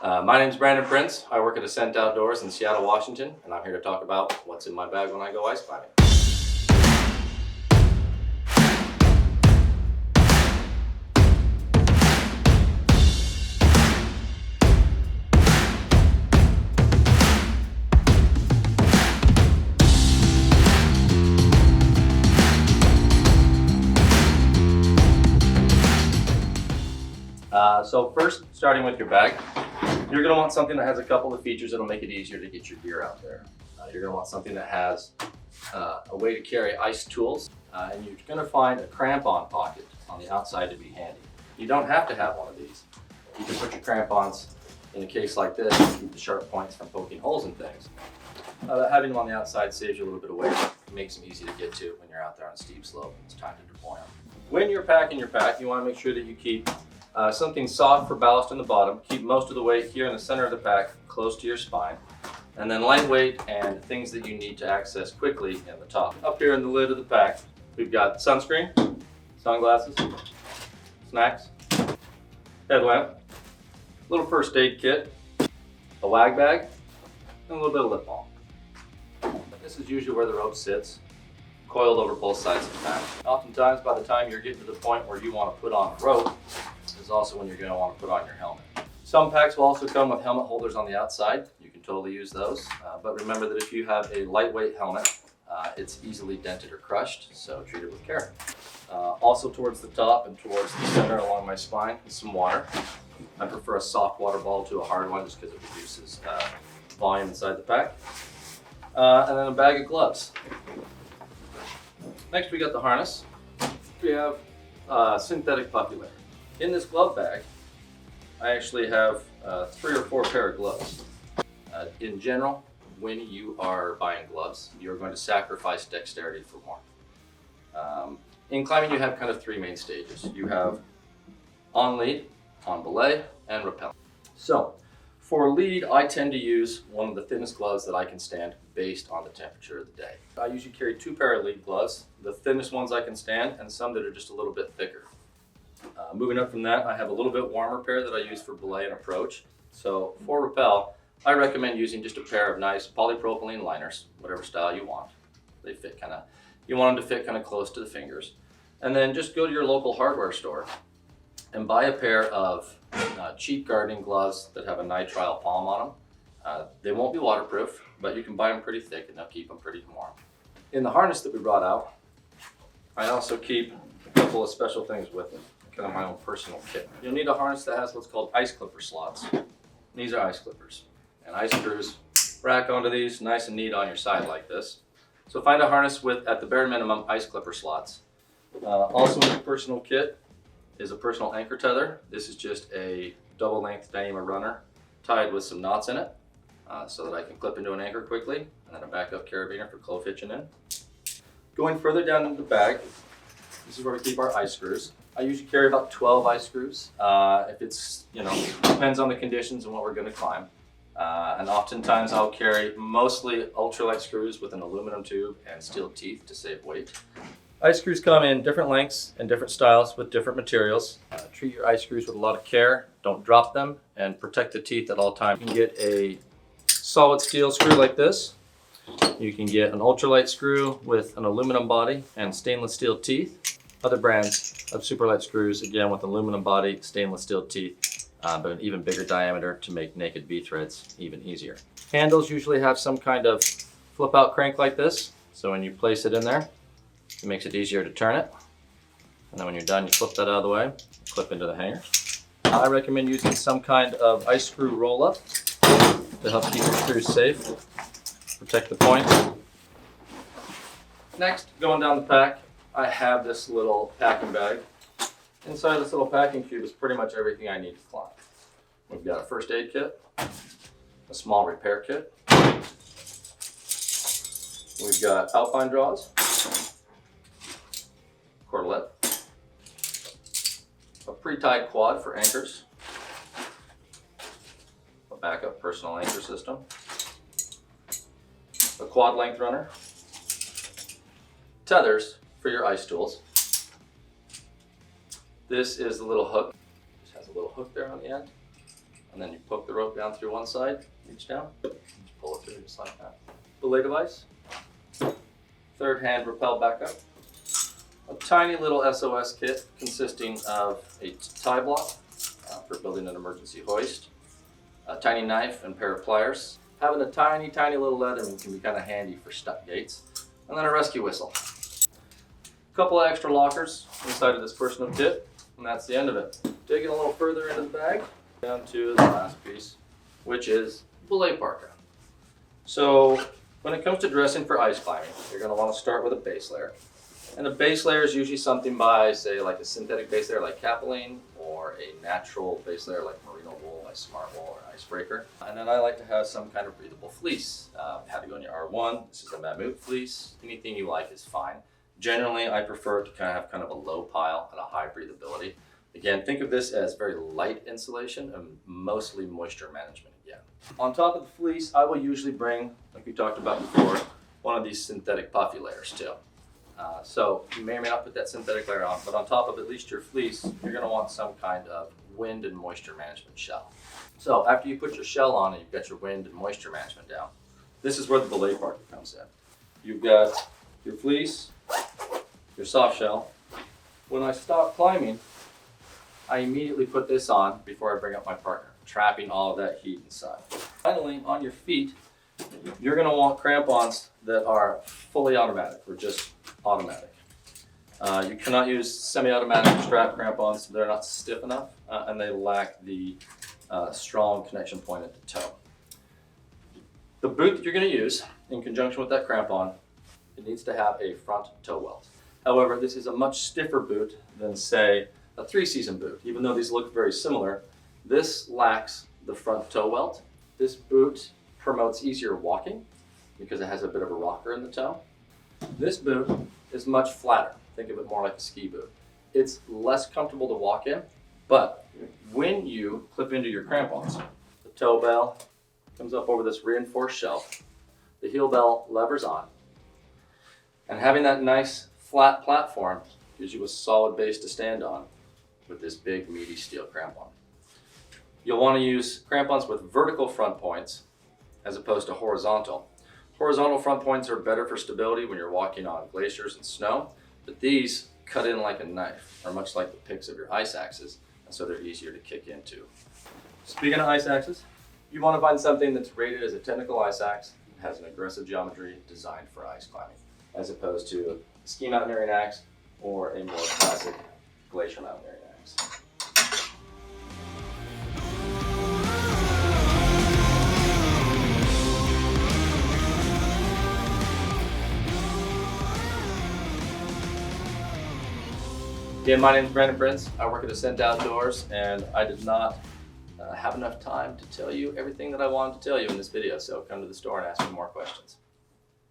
My name is Brandon Prince. I work at Ascent Outdoors in Seattle, Washington, and I'm here to talk about what's in my bag when I go ice climbing. So first, starting with your bag, you're going to want something that has a couple of features that'll make it easier to get your gear out there. You're going to want something that has a way to carry ice tools, and you're going to find a crampon pocket on the outside to be handy. You don't have to have one of these. You can put your crampons in a case like this to keep the sharp points from poking holes in things. Having them on the outside saves you a little bit of weight. It makes them easy to get to when you're out there on a steep slope and it's time to deploy them. When you're packing your pack, you want to make sure that you keep something soft for ballast in the bottom. Keep most of the weight here in the center of the pack, close to your spine. And then lightweight and things that you need to access quickly in the top. Up here in the lid of the pack, we've got sunscreen, sunglasses, snacks, headlamp, little first aid kit, a wag bag, and a little bit of lip balm. This is usually where the rope sits, coiled over both sides of the pack. Oftentimes, by the time you're getting to the point where you want to put on the rope, is also when you're going to want to put on your helmet. Some packs will also come with helmet holders on the outside. You can totally use those, but remember that if you have a lightweight helmet, it's easily dented or crushed, so treat it with care. Also towards the top and towards the center along my spine is some water. I prefer a soft water bottle to a hard one just because it reduces volume inside the pack. And then a bag of gloves. Next we got the harness. We have synthetic puffy layer. In this glove bag, I actually have 3 or 4 pair of gloves. In general, when you are buying gloves, you're going to sacrifice dexterity for more. In climbing, you have kind of 3 main stages. You have on lead, on belay, and rappel. So, for lead, I tend to use one of the thinnest gloves that I can stand based on the temperature of the day. I usually carry 2 pair of lead gloves, the thinnest ones I can stand, and some that are just a little bit thicker. Moving up from that, I have a little bit warmer pair that I use for belay and approach. So for rappel, I recommend using just a pair of nice polypropylene liners, whatever style you want. They fit you want them to fit kind of close to the fingers. And then just go to your local hardware store and buy a pair of cheap gardening gloves that have a nitrile palm on them. They won't be waterproof, but you can buy them pretty thick and they'll keep them pretty warm. In the harness that we brought out, I also keep a couple of special things with me. Kind of my own personal kit. You'll need a harness that has what's called ice clipper slots. These are ice clippers, and ice screws rack onto these nice and neat on your side like this. So find a harness with, at the bare minimum, ice clipper slots. Also in the personal kit is a personal anchor tether. This is just a double length Dyneema runner tied with some knots in it so that I can clip into an anchor quickly, and then a backup carabiner for clove hitching in. Going further down into the bag, this is where we keep our ice screws. I usually carry about 12 ice screws. If it's, depends on the conditions and what we're going to climb. And oftentimes I'll carry mostly ultralight screws with an aluminum tube and steel teeth to save weight. Ice screws come in different lengths and different styles with different materials. Treat your ice screws with a lot of care. Don't drop them and protect the teeth at all times. You can get a solid steel screw like this. You can get an ultralight screw with an aluminum body and stainless steel teeth. Other brands of superlight screws, again with aluminum body, stainless steel teeth, but an even bigger diameter to make naked V-threads even easier. Handles usually have some kind of flip out crank like this, so when you place it in there, it makes it easier to turn it. And then when you're done, you flip that out of the way, clip into the hanger. I recommend using some kind of ice screw roll up to help keep your screws safe, protect the points. Next, going down the pack, I have this little packing bag. Inside this little packing cube is pretty much everything I need to climb. We've got a first aid kit, a small repair kit. We've got alpine draws, cordelette, a pre-tied quad for anchors, a backup personal anchor system, a quad length runner, tethers for your ice tools. This is the little hook. It has a little hook there on the end. and then you poke the rope down through one side, reach down, just pull it through just like that. Belay device, third hand rappel back up, a tiny little SOS kit consisting of a tie block for building an emergency hoist, a tiny knife and pair of pliers. Having a tiny little Leatherman can be kind of handy for stuck gates, and then a rescue whistle. A couple of extra lockers inside of this personal kit, and that's the end of it. Digging a little further into the bag, down to the last piece, which is belay parka. So when it comes to dressing for ice climbing, you're going to want to start with a base layer. And a base layer is usually something by, say, like a synthetic base layer like capelline, or a natural base layer like merino wool, like smart wool, or icebreaker. And then I like to have some kind of breathable fleece. Patagonia R1, this is a Mammoth Fleece. Anything you like is fine. Generally, I prefer to have kind of a low pile and a high breathability. Again, think of this as very light insulation and mostly moisture management again. On top of the fleece, I will usually bring, like we talked about before, one of these synthetic puffy layers too. So you may or may not put that synthetic layer on, but on top of at least your fleece, you're going to want some kind of wind and moisture management shell. So after you put your shell on and you've got your wind and moisture management down, this is where the belay parka comes in. You've got your fleece, your soft shell. When I stop climbing, I immediately put this on before I bring up my partner, trapping all of that heat inside. Finally, on your feet, you're going to want crampons that are fully automatic or just automatic. You cannot use semi-automatic strap crampons. They're not stiff enough and they lack the strong connection point at the toe. The boot that you're going to use in conjunction with that crampon, it needs to have a front toe welt. However, this is a much stiffer boot than, say, a 3-season boot. Even though these look very similar, this lacks the front toe welt. This boot promotes easier walking because it has a bit of a rocker in the toe. This boot is much flatter. Think of it more like a ski boot. It's less comfortable to walk in, but when you clip into your crampons, the toe bell comes up over this reinforced shelf, the heel bell levers on, and having that nice flat platform gives you a solid base to stand on with this big meaty steel crampon. You'll want to use crampons with vertical front points as opposed to horizontal. Horizontal front points are better for stability when you're walking on glaciers and snow, but these cut in like a knife, or much like the picks of your ice axes, and so they're easier to kick into. Speaking of ice axes, you want to find something that's rated as a technical ice axe and has an aggressive geometry designed for ice climbing, as opposed to a ski mountaineering axe or a more classic glacier mountaineering axe. Again, my name is Brandon Prince. I work at Ascent Outdoors, and I did not have enough time to tell you everything that I wanted to tell you in this video, so come to the store and ask me more questions.